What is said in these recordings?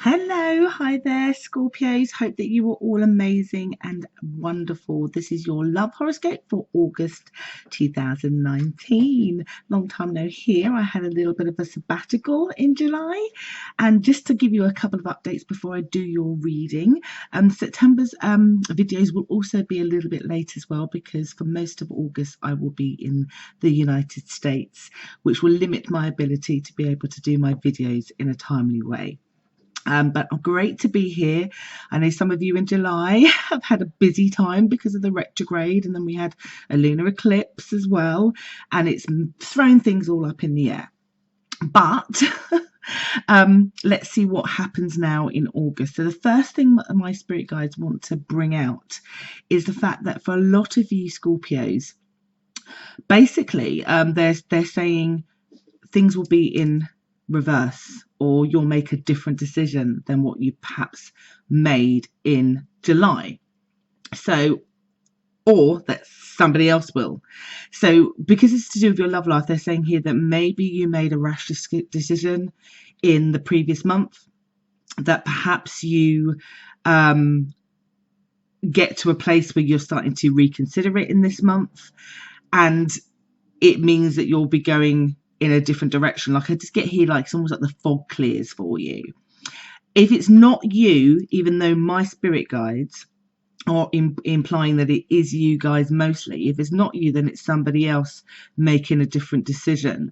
Hello, hi there, Scorpios. Hope that you are all amazing and wonderful. This is your love horoscope for August 2019. Long time no here. I had a little bit of a sabbatical in July. And just to give you a couple of updates before I do your reading, September's videos will also be a little bit late as well, because for most of August I will be in the United States, which will limit my ability to be able to do my videos in a timely way. But great to be here. I know some of you in July have had a busy time because of the retrograde, and then we had a lunar eclipse as well, and it's thrown things all up in the air. But let's see what happens now in August. So the first thing that my spirit guides want to bring out is the fact that for a lot of you Scorpios, basically they're saying things will be in reverse, or you'll make a different decision than what you perhaps made in July. So, or that somebody else will. So because it's to do with your love life, they're saying here that maybe you made a rash decision in the previous month, that perhaps you get to a place where you're starting to reconsider it in this month, and it means that you'll be going in a different direction. Like I just get here, like it's almost like the fog clears for you. If it's not you, even though my spirit guides are implying that it is you guys mostly, if it's not you, then it's somebody else making a different decision.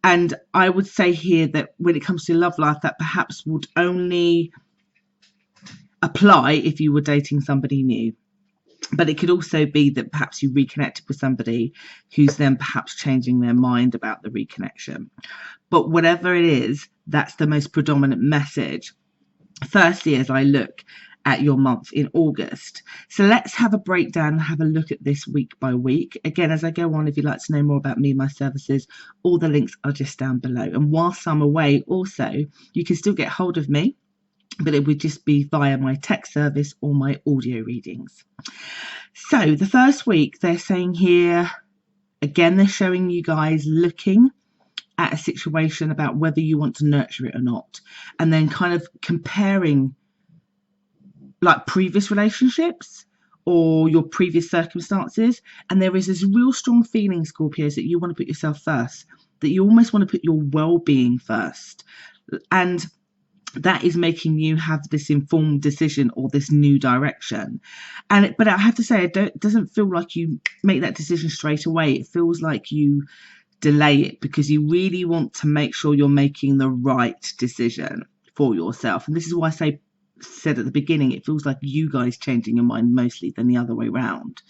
And I would say here that when it comes to love life, that perhaps would only apply if you were dating somebody new. But it could also be that perhaps you reconnected with somebody who's then perhaps changing their mind about the reconnection. But whatever it is, that's the most predominant message. Firstly, as I look at your month in August. So let's have a breakdown and have a look at this week by week. Again, as I go on, if you'd like to know more about me and my services, all the links are just down below. And whilst I'm away also, you can still get hold of me, but it would just be via my text service or my audio readings. So the first week, they're saying here, again, they're showing you guys looking at a situation about whether you want to nurture it or not, and then kind of comparing like previous relationships or your previous circumstances. And there is this real strong feeling, Scorpios, that you want to put yourself first, that you almost want to put your well-being first. And that is making you have this informed decision or this new direction. But I have to say, it doesn't feel like you make that decision straight away. It feels like you delay it because you really want to make sure you're making the right decision for yourself. And this is why I said at the beginning, it feels like you guys changing your mind mostly than the other way around.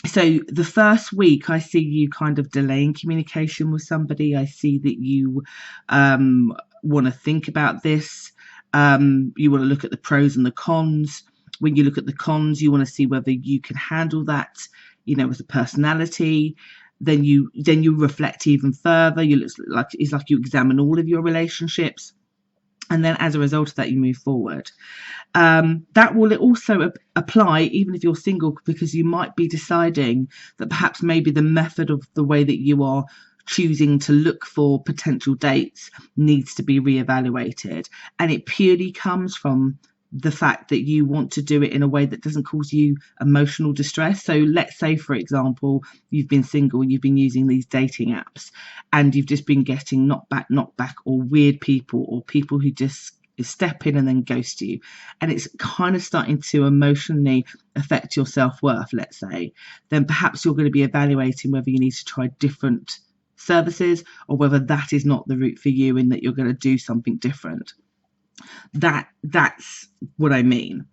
So the first week, I see you kind of delaying communication with somebody. I see that you want to think about this. You want to look at the pros and the cons. When you look at the cons, you want to see whether you can handle that, as a personality. Then you reflect even further. It's like you examine all of your relationships. And then as a result of that, you move forward. That will also apply even if you're single, because you might be deciding that perhaps maybe the method of the way that you are choosing to look for potential dates needs to be reevaluated. And it purely comes from the fact that you want to do it in a way that doesn't cause you emotional distress. So let's say, for example, you've been single, you've been using these dating apps, and you've just been getting knocked back, or weird people, or people who just step in and then ghost you. And it's kind of starting to emotionally affect your self-worth, let's say. Then perhaps you're going to be evaluating whether you need to try different services, or whether that is not the route for you and that you're going to do something different. That's what I mean.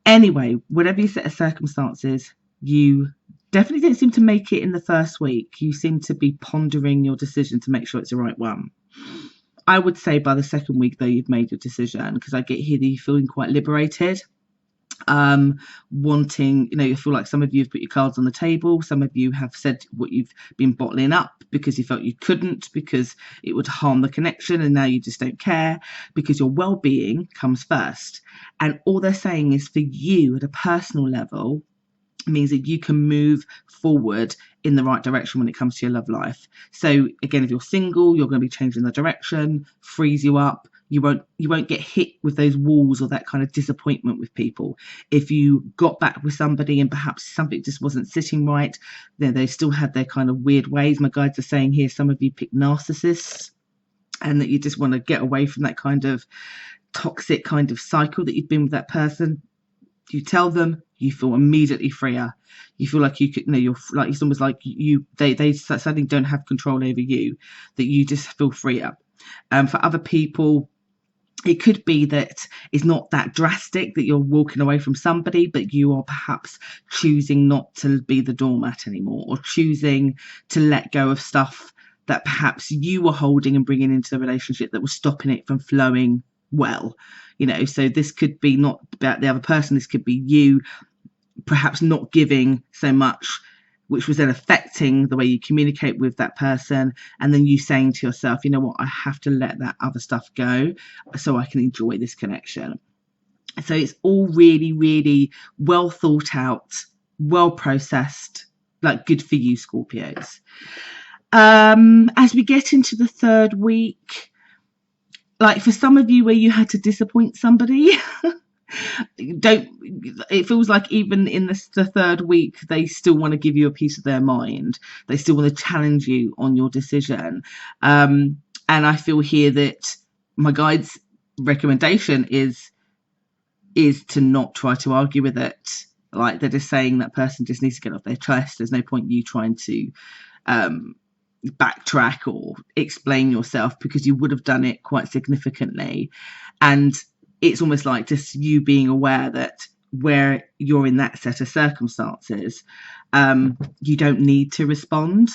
Anyway, whatever your set of circumstances, you definitely didn't seem to make it in the first week. You seem to be pondering your decision to make sure it's the right one. I would say by the second week, though, you've made your decision, because I get here that you're feeling quite liberated. Wanting, you feel like some of you have put your cards on the table. Some of you have said what you've been bottling up because you felt you couldn't, because it would harm the connection, and now you just don't care because your well-being comes first. And all they're saying is, for you at a personal level, means that you can move forward in the right direction when it comes to your love life. So again, if you're single, you're going to be changing the direction, frees you up. You won't get hit with those walls or that kind of disappointment with people. If you got back with somebody and perhaps something just wasn't sitting right, then they still had their kind of weird ways. My guides are saying here some of you pick narcissists, and that you just want to get away from that kind of toxic kind of cycle that you've been with that person. You tell them, you feel immediately freer. You feel like you could, you're like, it's almost like they suddenly don't have control over you, that you just feel freer. For other people, it could be that it's not that drastic, that you're walking away from somebody, but you are perhaps choosing not to be the doormat anymore, or choosing to let go of stuff that perhaps you were holding and bringing into the relationship that was stopping it from flowing well. So this could be not about the other person. This could be you perhaps not giving so much, which was then affecting the way you communicate with that person, and then you saying to yourself, you know what, I have to let that other stuff go so I can enjoy this connection. So it's all really, really well thought out, well processed, like good for you, Scorpios. As we get into the third week, like for some of you where you had to disappoint somebody, it feels like even in the third week, they still want to give you a piece of their mind. They still want to challenge you on your decision. And I feel here that my guide's recommendation is to not try to argue with it. Like, they're just saying that person just needs to get off their chest. There's no point you trying to backtrack or explain yourself, because you would have done it quite significantly. And it's almost like just you being aware that where you're in that set of circumstances, you don't need to respond,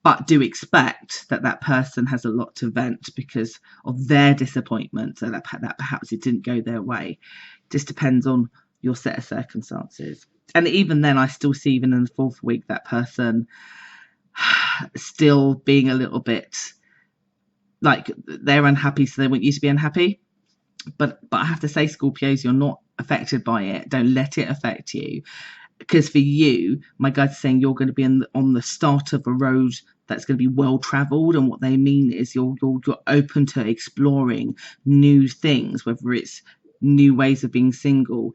but do expect that that person has a lot to vent because of their disappointment, so that perhaps it didn't go their way. It just depends on your set of circumstances. And even then, I still see, even in the fourth week, that person still being a little bit like they're unhappy, so they want you to be unhappy. But I have to say, Scorpios, you're not affected by it. Don't let it affect you, because for you, my guide's saying you're going to be on the start of a road that's going to be well traveled. And what they mean is you're open to exploring new things, whether it's new ways of being single,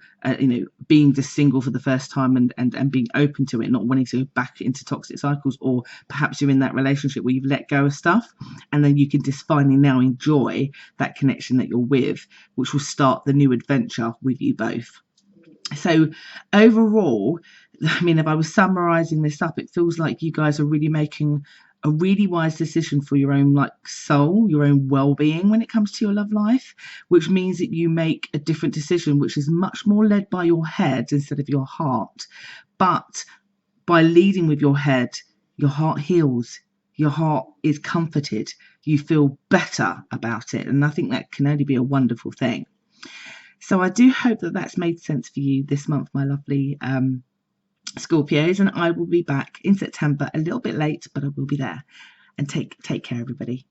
being just single for the first time and being open to it, not wanting to go back into toxic cycles, or perhaps you're in that relationship where you've let go of stuff, and then you can just finally now enjoy that connection that you're with, which will start the new adventure with you both. So overall, I mean, if I was summarizing this up, it feels like you guys are really making a really wise decision for your own soul, your own well-being when it comes to your love life, which means that you make a different decision, which is much more led by your head instead of your heart. But by leading with your head, your heart heals, your heart is comforted, you feel better about it, and I think that can only be a wonderful thing. So I do hope that that's made sense for you this month, my lovely Scorpios, and I will be back in September, a little bit late, but I will be there. And take care, everybody.